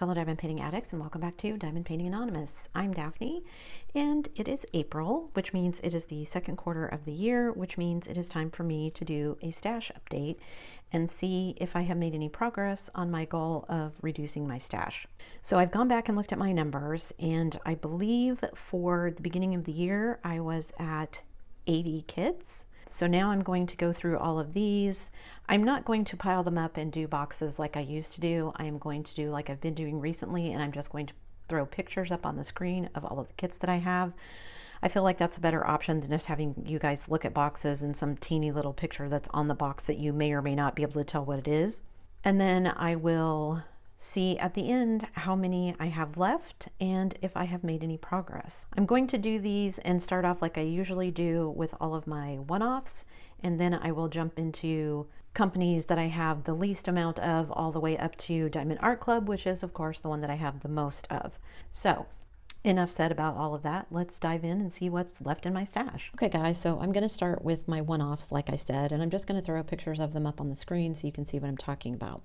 fellow diamond painting addicts, and welcome back to Diamond Painting Anonymous. I'm Daphne, and it is April, which means it is the second quarter of the year, which means it is time for me to do a stash update and see if I have made any progress on my goal of reducing my stash. So I've gone back and looked at my numbers, and I believe for the beginning of the year, I was at 80 kits. So now I'm going to go through all of these. I'm not going to pile them up and do boxes like I used to do. I am going to do like I've been doing recently, and I'm just going to throw pictures up on the screen of all of the kits that I have. I feel like that's a better option than just having you guys look at boxes and some teeny little picture that's on the box that you may or may not be able to tell what it is. And then I will see at the end how many I have left and if I have made any progress. I'm going to do these and start off like I usually do with all of my one-offs, and then I will jump into companies that I have the least amount of all the way up to Diamond Art Club, which is of course the one that I have the most of. So enough said about all of that. Let's dive in and see what's left in my stash. Okay guys, so I'm going to start with my one-offs like I said, and I'm just going to throw pictures of them up on the screen so you can see what I'm talking about.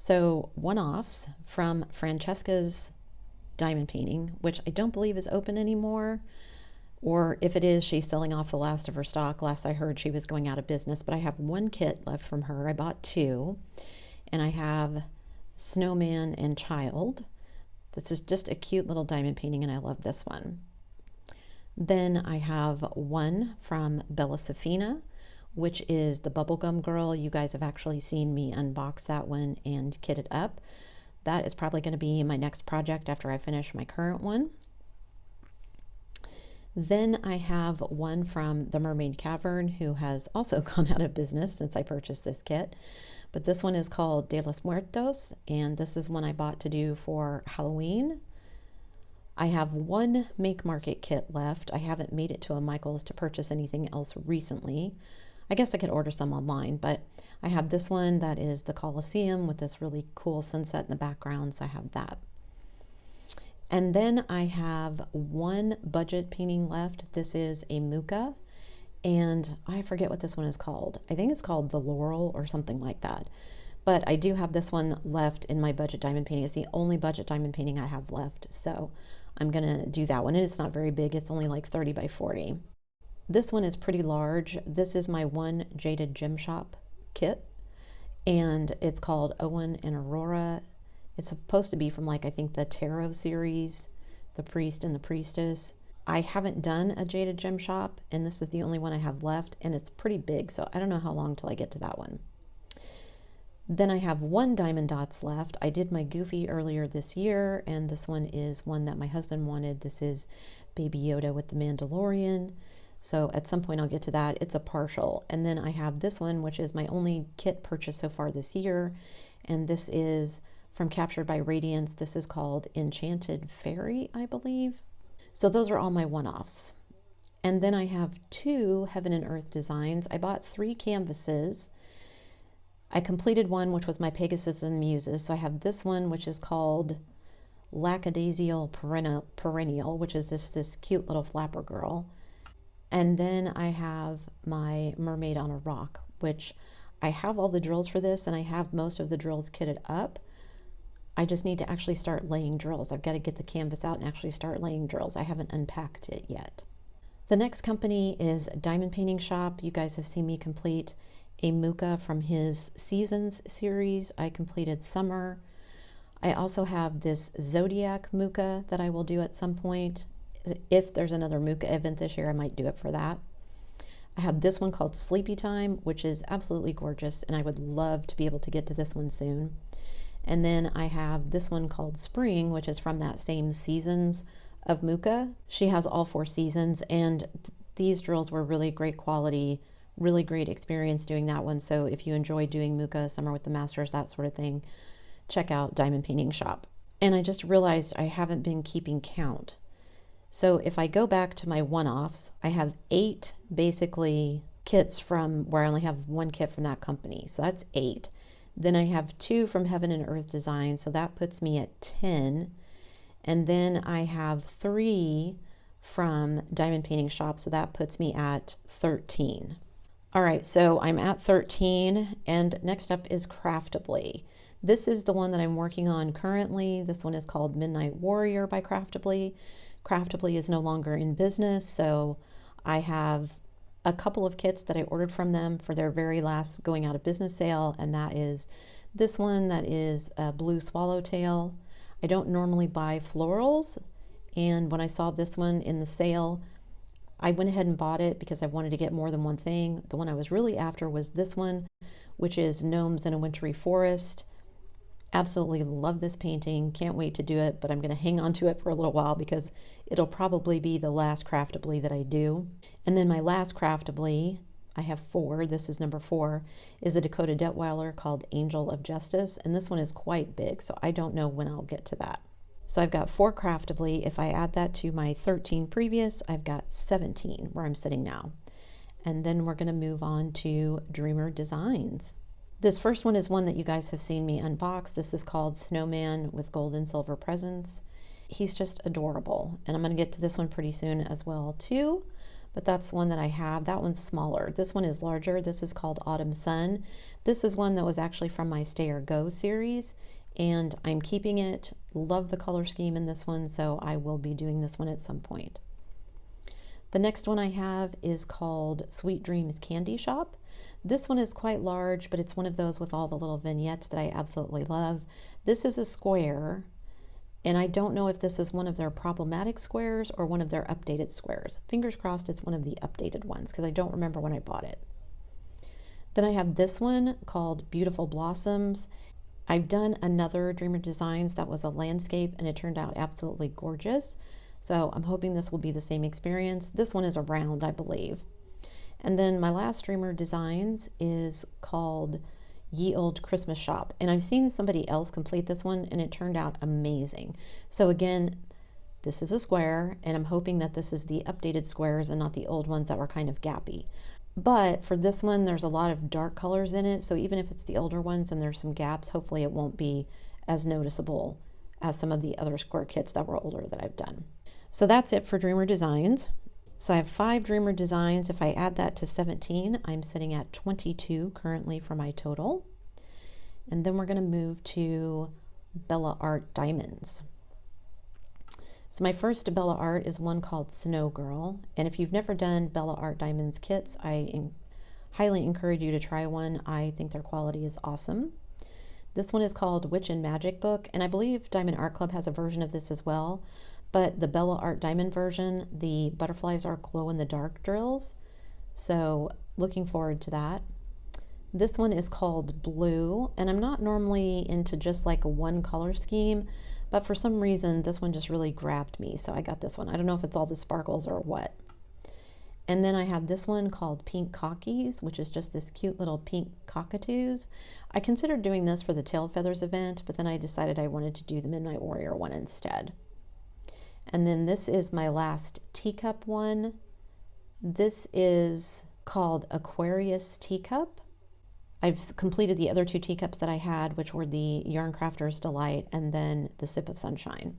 So one-offs from Francesca's diamond painting, which I don't believe is open anymore, or if it is, she's selling off the last of her stock. Last I heard, she was going out of business, but I have one kit left from her. I bought two, and I have Snowman and Child. This is just a cute little diamond painting, and I love this one. Then I have one from Bella Safina, which is the Bubblegum Girl. You guys have actually seen me unbox that one and kit it up. That is probably going to be my next project after I finish my current one. Then I have one from the Mermaid Cavern, who has also gone out of business since I purchased this kit. But this one is called De los Muertos, and this is one I bought to do for Halloween. I have one Make Market kit left. I haven't made it to a Michael's to purchase anything else recently. I guess I could order some online, but I have this one that is the Colosseum with this really cool sunset in the background, so I have that. And then I have one budget painting left. This is a Muka, and I forget what this one is called. I think it's called the Laurel or something like that. But I do have this one left in my budget diamond painting. It's the only budget diamond painting I have left, so I'm gonna do that one. And it's not very big, it's only like 30 by 40. This one is pretty large. This is my one Jaded Gem Shop kit, and it's called Owen and Aurora. It's supposed to be from like, I think the Tarot series, the Priest and the Priestess. I haven't done a Jaded Gem Shop, and this is the only one I have left, and it's pretty big, so I don't know how long till I get to that one. Then I have one Diamond Dots left. I did my Goofy earlier this year, and this one is one that my husband wanted. This is Baby Yoda with the Mandalorian. So at some point I'll get to that. It's a partial. And then I have this one, which is my only kit purchase so far this year. And this is from Captured by Radiance. This is called Enchanted Fairy, I believe. So those are all my one-offs. And then I have two Heaven and Earth designs. I bought 3 canvases. I completed one, which was my Pegasus and Muses. So I have this one, which is called Lackadaisical Perennial, which is this cute little flapper girl. And then I have my Mermaid on a Rock, which I have all the drills for this, and I have most of the drills kitted up. I just need to actually start laying drills. I've got to get the canvas out and actually start laying drills. I haven't unpacked it yet. The next company is Diamond Painting Shop. You guys have seen me complete a Muka from his Seasons series. I completed Summer. I also have this Zodiac Muka that I will do at some point. If there's another Muka event this year, I might do it for that. I have this one called Sleepy Time, which is absolutely gorgeous, and I would love to be able to get to this one soon. And then I have this one called Spring, which is from that same Seasons of Muka. She has all 4 seasons, and these drills were really great quality, really great experience doing that one. So if you enjoy doing Muka, Summer with the Masters, that sort of thing, check out Diamond Painting Shop. And I just realized I haven't been keeping count. So if I go back to my one-offs, I have 8 basically kits from where I only have one kit from that company. So that's 8. Then I have 2 from Heaven and Earth Design, so that puts me at 10. And then I have 3 from Diamond Painting Shop, so that puts me at 13. All right, so I'm at 13, and next up is Craftably. This is the one that I'm working on currently. This one is called Midnight Warrior by Craftably. Craftably is no longer in business, so I have a couple of kits that I ordered from them for their very last going out of business sale, and that is this one that is a blue swallowtail. I don't normally buy florals, and when I saw this one in the sale, I went ahead and bought it because I wanted to get more than one thing. The one I was really after was this one, which is Gnomes in a Wintry Forest. Absolutely love this painting. Can't wait to do it, but I'm going to hang on to it for a little while because it'll probably be the last Craftably that I do. And then my last Craftably, I have 4, this is number 4, is a Dakota Detweiler called Angel of Justice, and this one is quite big, so I don't know when I'll get to that. So I've got 4 Craftably. If I add that to my 13 previous, I've got 17 where I'm sitting now. And then we're going to move on to Dreamer Designs. This first one is one that you guys have seen me unbox. This is called Snowman with Gold and Silver Presents. He's just adorable, and I'm going to get to this one pretty soon as well too, but that's one that I have. That one's smaller. This one is larger. This is called Autumn Sun. This is one that was actually from my Stay or Go series, and I'm keeping it. Love the color scheme in this one, so I will be doing this one at some point. The next one I have is called Sweet Dreams Candy Shop. This one is quite large, but it's one of those with all the little vignettes that I absolutely love. This is a square, and I don't know if this is one of their problematic squares or one of their updated squares. Fingers crossed it's one of the updated ones because I don't remember when I bought it. Then I have this one called Beautiful Blossoms. I've done another Dreamer Designs that was a landscape, and it turned out absolutely gorgeous. So I'm hoping this will be the same experience. This one is a round, I believe. And then my last Dreamer Designs is called Ye Old Christmas Shop. And I've seen somebody else complete this one, and it turned out amazing. So again, this is a square, and I'm hoping that this is the updated squares and not the old ones that were kind of gappy. But for this one, there's a lot of dark colors in it. So even if it's the older ones and there's some gaps, hopefully it won't be as noticeable as some of the other square kits that were older that I've done. So that's it for Dreamer Designs. So I have 5 Dreamer Designs. If I add that to 17, I'm sitting at 22 currently for my total. And then we're going to move to Bella Art Diamonds. So my first Bella Art is one called Snow Girl. And if you've never done Bella Art Diamonds kits, I highly encourage you to try one. I think their quality is awesome. This one is called Witch and Magic Book, and I believe Diamond Art Club has a version of this as well. But the Bella Art Diamond version, the butterflies are glow-in-the-dark drills. So looking forward to that. This one is called Blue, and I'm not normally into just like a one color scheme, but for some reason this one just really grabbed me, so I got this one. I don't know if it's all the sparkles or what. And then I have this one called Pink Cockies, which is just this cute little pink cockatoos. I considered doing this for the Tail Feathers event, but then I decided I wanted to do the Midnight Warrior one instead. And then this is my last teacup one. This is called Aquarius Teacup. I've completed the other 2 teacups that I had, which were the Yarn Crafter's Delight and then the Sip of Sunshine.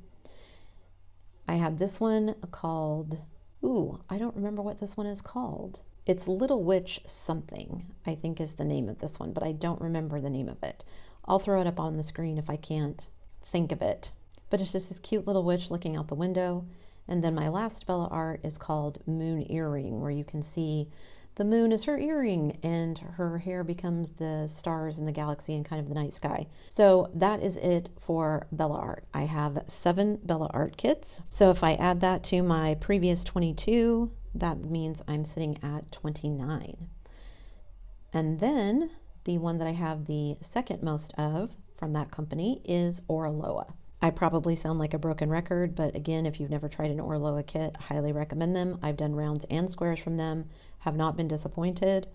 I have this one called, I don't remember what this one is called. It's Little Witch something, I think is the name of this one, but I don't remember the name of it. I'll throw it up on the screen if I can't think of it. But it's just this cute little witch looking out the window. And then my last Bella Art is called Moon Earring, where you can see the moon is her earring and her hair becomes the stars in the galaxy and kind of the night sky. So that is it for Bella Art. I have 7 Bella Art kits. So if I add that to my previous 22, that means I'm sitting at 29. And then the one that I have the second most of from that company is Oraloa. I probably sound like a broken record, but again, if you've never tried an Oraloa kit, I highly recommend them. I've done rounds and squares from them, have not been disappointed.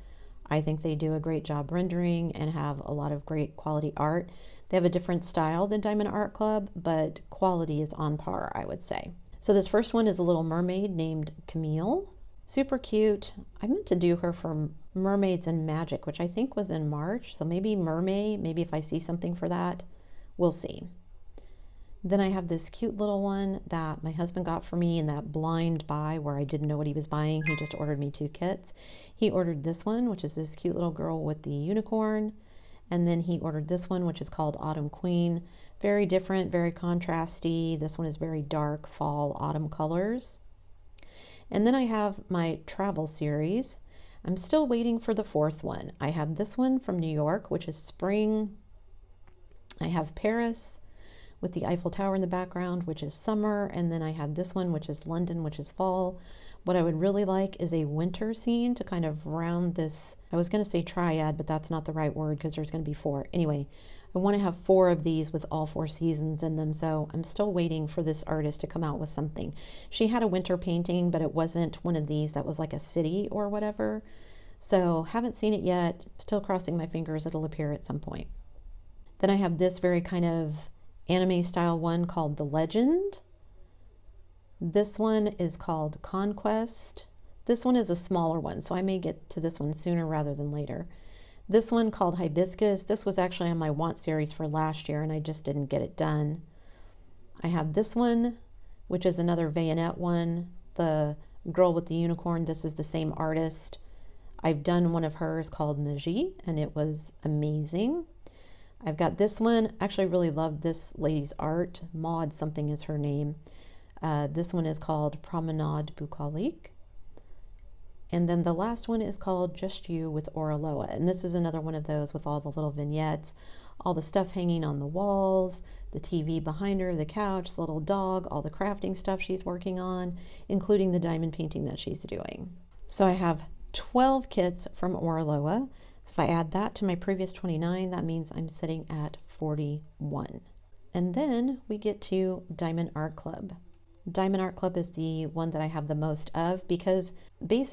I think they do a great job rendering and have a lot of great quality art. They have a different style than Diamond Art Club, but quality is on par, I would say. So this first one is a little mermaid named Camille. Super cute. I meant to do her for Mermaids and Magic, which I think was in March. So maybe Mermaid, maybe if I see something for that, we'll see. Then I have this cute little one that my husband got for me in that blind buy where I didn't know what he was buying. He just ordered me 2 kits. He ordered this one, which is this cute little girl with the unicorn. And then he ordered this one, which is called Autumn Queen. Very different, very contrasty. This one is very dark fall autumn colors. And then I have my travel series. I'm still waiting for the fourth one. I have this one from New York, which is spring. I have Paris with the Eiffel Tower in the background, which is summer. And then I have this one, which is London, which is fall. What I would really like is a winter scene to kind of round this. I was going to say triad, but that's not the right word because there's going to be 4. Anyway, I want to have 4 of these with all 4 seasons in them. So I'm still waiting for this artist to come out with something. She had a winter painting, but it wasn't one of these that was like a city or whatever. So haven't seen it yet. Still crossing my fingers it'll appear at some point. Then I have this very kind of anime style one called The Legend. This one is called Conquest. This one is a smaller one, so I may get to this one sooner rather than later. This one called Hibiscus. This was actually on my want series for last year and I just didn't get it done. I have this one, which is another Bayonet one. The girl with the unicorn, this is the same artist. I've done one of hers called Magie and it was amazing. I've got this one. Actually, I really love this lady's art. Maud something is her name. This one is called Promenade Bucolique. And then the last one is called Just You with Oraloa. And this is another one of those with all the little vignettes, all the stuff hanging on the walls, the TV behind her, the couch, the little dog, all the crafting stuff she's working on, including the diamond painting that she's doing. So I have 12 kits from Oraloa. So if I add that to my previous 29, that means I'm sitting at 41. And then we get to Diamond Art Club. Diamond Art Club is the one that I have the most of because they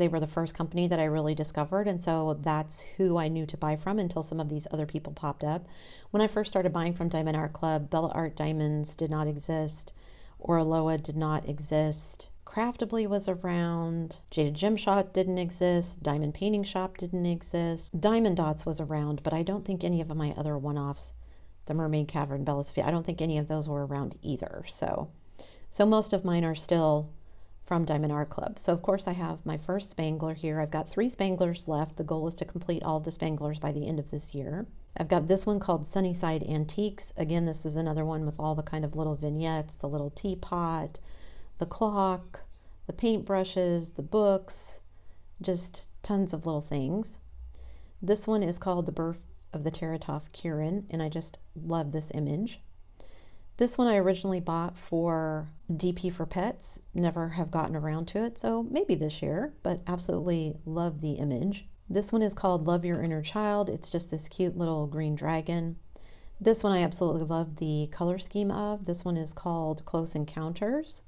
were the first company that I really discovered. And so that's who I knew to buy from until some of these other people popped up. When I first started buying from Diamond Art Club, Bella Art Diamonds did not exist. Oraloa did not exist. Craftably was around. Jaded Gem Shop didn't exist. Diamond Painting Shop didn't exist. Diamond Dots was around, but I don't think any of my other one-offs, the Mermaid Cavern, Bella's Feet, I don't think any of those were around either. So most of mine are still from Diamond Art Club. So of course I have my first Spangler here. I've got 3 Spanglers left. The goal is to complete all of the Spanglers by the end of this year. I've got this one called Sunnyside Antiques. Again, this is another one with all the kind of little vignettes, the little teapot, the clock, the paintbrushes, the books, just tons of little things. This one is called The Birth of the Teratoph Kirin, and I just love this image. This one I originally bought for DP for Pets, never have gotten around to it, so maybe this year, but absolutely love the image. This one is called Love Your Inner Child. It's just this cute little green dragon. This one I absolutely love the color scheme of. This one is called Close Encounters.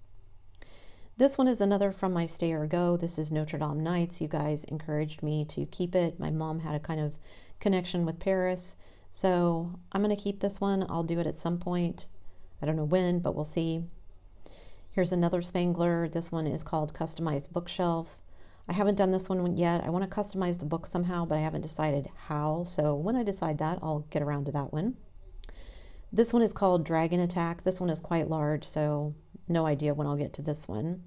This one is another from my Stay or Go. This is Notre Dame Nights. You guys encouraged me to keep it. My mom had a kind of connection with Paris, so I'm going to keep this one. I'll do it at some point. I don't know when, but we'll see. Here's another Spangler. This one is called Customized Bookshelves. I haven't done this one yet. I want to customize the book somehow, but I haven't decided how. So when I decide that, I'll get around to that one. This one is called Dragon Attack. This one is quite large, so no idea when I'll get to this one.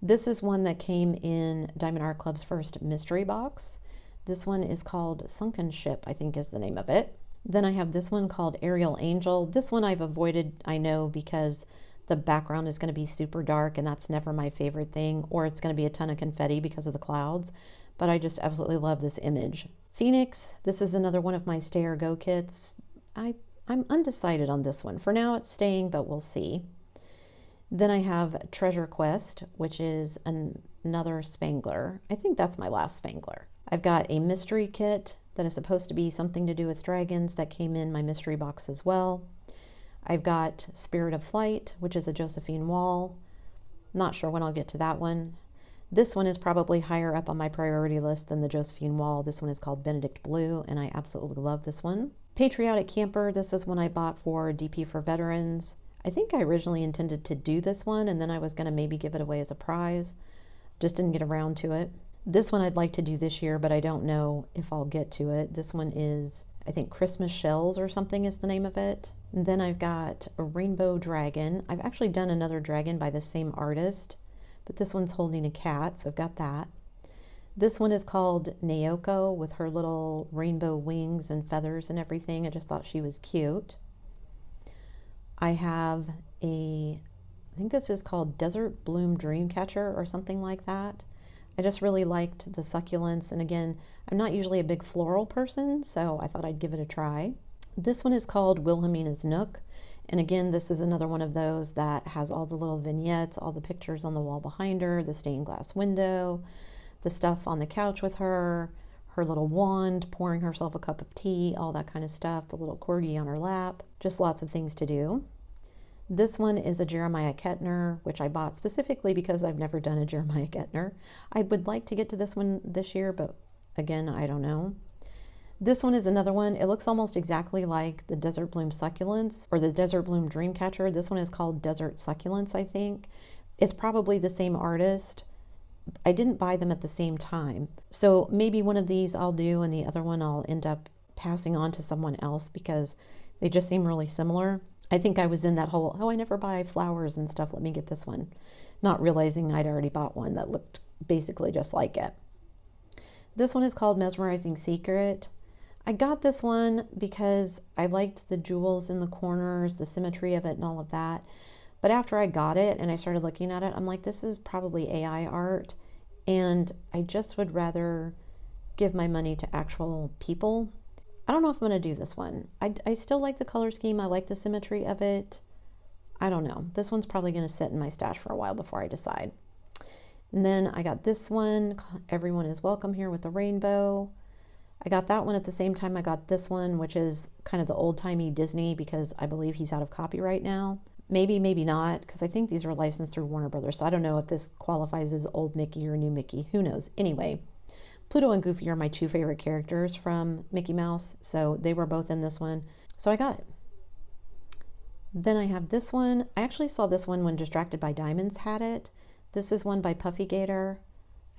This is one that came in Diamond Art Club's first mystery box. This one is called Sunken Ship, I think is the name of it. Then I have this one called Aerial Angel. This one I've avoided, I know, because the background is going to be super dark and that's never my favorite thing, or it's going to be a ton of confetti because of the clouds, but I just absolutely love this image. Phoenix, this is another one of my Stay or Go kits. I'm undecided on this one. For now it's staying, but we'll see. Then I have Treasure Quest, which is another Spangler. I think that's my last Spangler. I've got a mystery kit that is supposed to be something to do with dragons that came in my mystery box as well. I've got Spirit of Flight, which is a Josephine Wall. Not sure when I'll get to that one. This one is probably higher up on my priority list than the Josephine Wall. This one is called Benedict Blue, and I absolutely love this one. Patriotic Camper, this is one I bought for DP for Veterans. I think I originally intended to do this one, and then I was going to maybe give it away as a prize. Just didn't get around to it. This one I'd like to do this year, but I don't know if I'll get to it. This one is, I think, Christmas Shells or something is the name of it. And then I've got a Rainbow Dragon. I've actually done another dragon by the same artist, but this one's holding a cat, so I've got that. This one is called Naoko with her little rainbow wings and feathers and everything. I just thought she was cute. I have I think this is called Desert Bloom Dreamcatcher or something like that. I just really liked the succulents, and again, I'm not usually a big floral person, so I thought I'd give it a try. This one is called Wilhelmina's Nook, and again, this is another one of those that has all the little vignettes, all the pictures on the wall behind her, the stained glass window, the stuff on the couch with her, her little wand, pouring herself a cup of tea, all that kind of stuff, the little corgi on her lap, just lots of things to do. This one is a Jeremiah Kettner, which I bought specifically because I've never done a Jeremiah Kettner. I would like to get to this one this year, but again, I don't know. This one is another one. It looks almost exactly like the Desert Bloom Succulents or the Desert Bloom Dreamcatcher. This one is called Desert Succulents, I think. It's probably the same artist. I didn't buy them at the same time. So maybe one of these I'll do and the other one I'll end up passing on to someone else because they just seem really similar. I think I was in that whole, oh, I never buy flowers and stuff, let me get this one, not realizing I'd already bought one that looked basically just like it. This one is called Mesmerizing Secret. I got this one because I liked the jewels in the corners, the symmetry of it and all of that. But after I got it and I started looking at it, I'm like, this is probably AI art, and I just would rather give my money to actual people. I don't know if I'm going to do this one. I still like the color scheme. I like the symmetry of it. I don't know. This one's probably going to sit in my stash for a while before I decide. And then I got this one, Everyone is Welcome Here with the rainbow. I got that one at the same time I got this one, which is kind of the old-timey Disney because I believe he's out of copyright now. Maybe, maybe not, because I think these are licensed through Warner Brothers. So I don't know if this qualifies as old Mickey or new Mickey. Who knows? Anyway. Pluto and Goofy are my two favorite characters from Mickey Mouse, so they were both in this one, so I got it. Then I have this one. I actually saw this one when Distracted by Diamonds had it. This is one by Puffy Gator.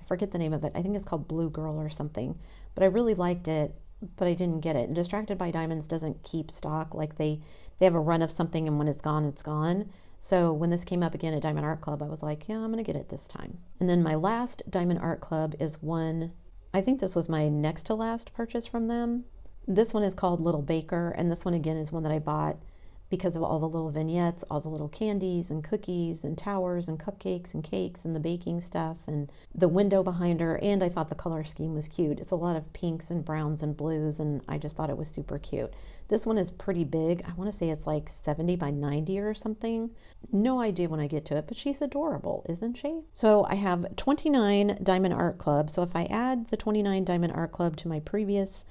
I forget the name of it. I think it's called Blue Girl or something, but I really liked it, but I didn't get it. And Distracted by Diamonds doesn't keep stock. Like they have a run of something, and when it's gone, it's gone. So when this came up again at Diamond Art Club, I was like, yeah, I'm going to get it this time. And then my last Diamond Art Club is one, I think this was my next to last purchase from them. This one is called Little Baker, and this one again is one that I bought because of all the little vignettes, all the little candies and cookies and towers and cupcakes and cakes and the baking stuff and the window behind her, and I thought the color scheme was cute. It's a lot of pinks and browns and blues, and I just thought it was super cute. This one is pretty big. I want to say it's like 70 by 90 or something. No idea when I get to it, but she's adorable, isn't she? So I have 29 Diamond Art Club. So if I add the 29 Diamond Art Club to my previous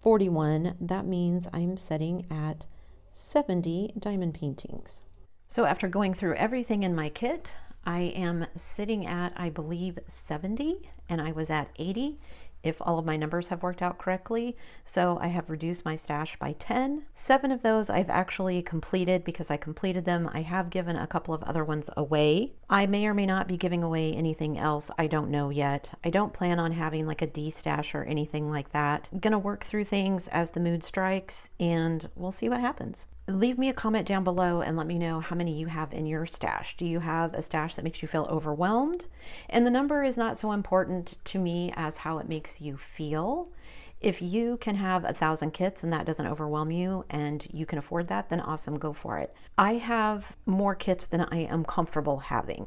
41, that means I'm sitting at 70 diamond paintings. So after going through everything in my kit, I am sitting at, I believe, 70, and I was at 80 if all of my numbers have worked out correctly. So I have reduced my stash by 10. 7 of those I've actually completed because I completed them. I have given a couple of other ones away. I may or may not be giving away anything else. I don't know yet. I don't plan on having like a D-stash or anything like that. I'm gonna work through things as the mood strikes, and we'll see what happens. Leave me a comment down below and let me know how many you have in your stash. Do you have a stash that makes you feel overwhelmed? And the number is not so important to me as how it makes you feel. If you can have 1,000 kits and that doesn't overwhelm you and you can afford that, then awesome, go for it. I have more kits than I am comfortable having.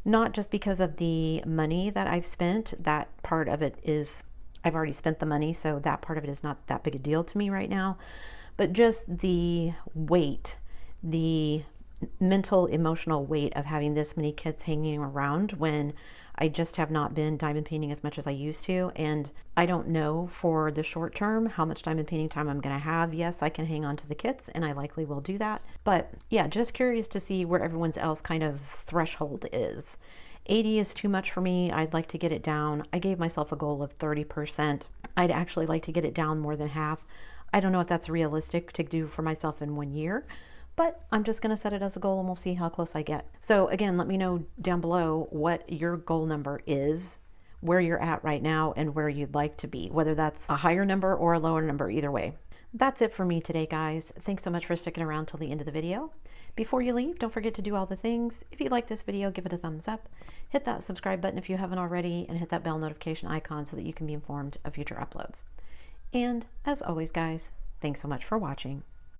Not just because of the money that I've spent. That part of it is, I've already spent the money, so that part of it is not that big a deal to me right now. But just the weight, the mental, emotional weight of having this many kits hanging around when I just have not been diamond painting as much as I used to. And I don't know for the short term how much diamond painting time I'm going to have. Yes, I can hang on to the kits, and I likely will do that. But yeah, just curious to see where everyone's else kind of threshold is. 80 is too much for me. I'd like to get it down. I gave myself a goal of 30%. I'd actually like to get it down more than half. I don't know if that's realistic to do for myself in 1 year, but I'm just going to set it as a goal and we'll see how close I get. So again, let me know down below what your goal number is, where you're at right now, and where you'd like to be, whether that's a higher number or a lower number, either way. That's it for me today, guys. Thanks so much for sticking around till the end of the video. Before you leave, don't forget to do all the things. If you like this video, give it a thumbs up, hit that subscribe button if you haven't already, and hit that bell notification icon so that you can be informed of future uploads. And as always, guys, thanks so much for watching.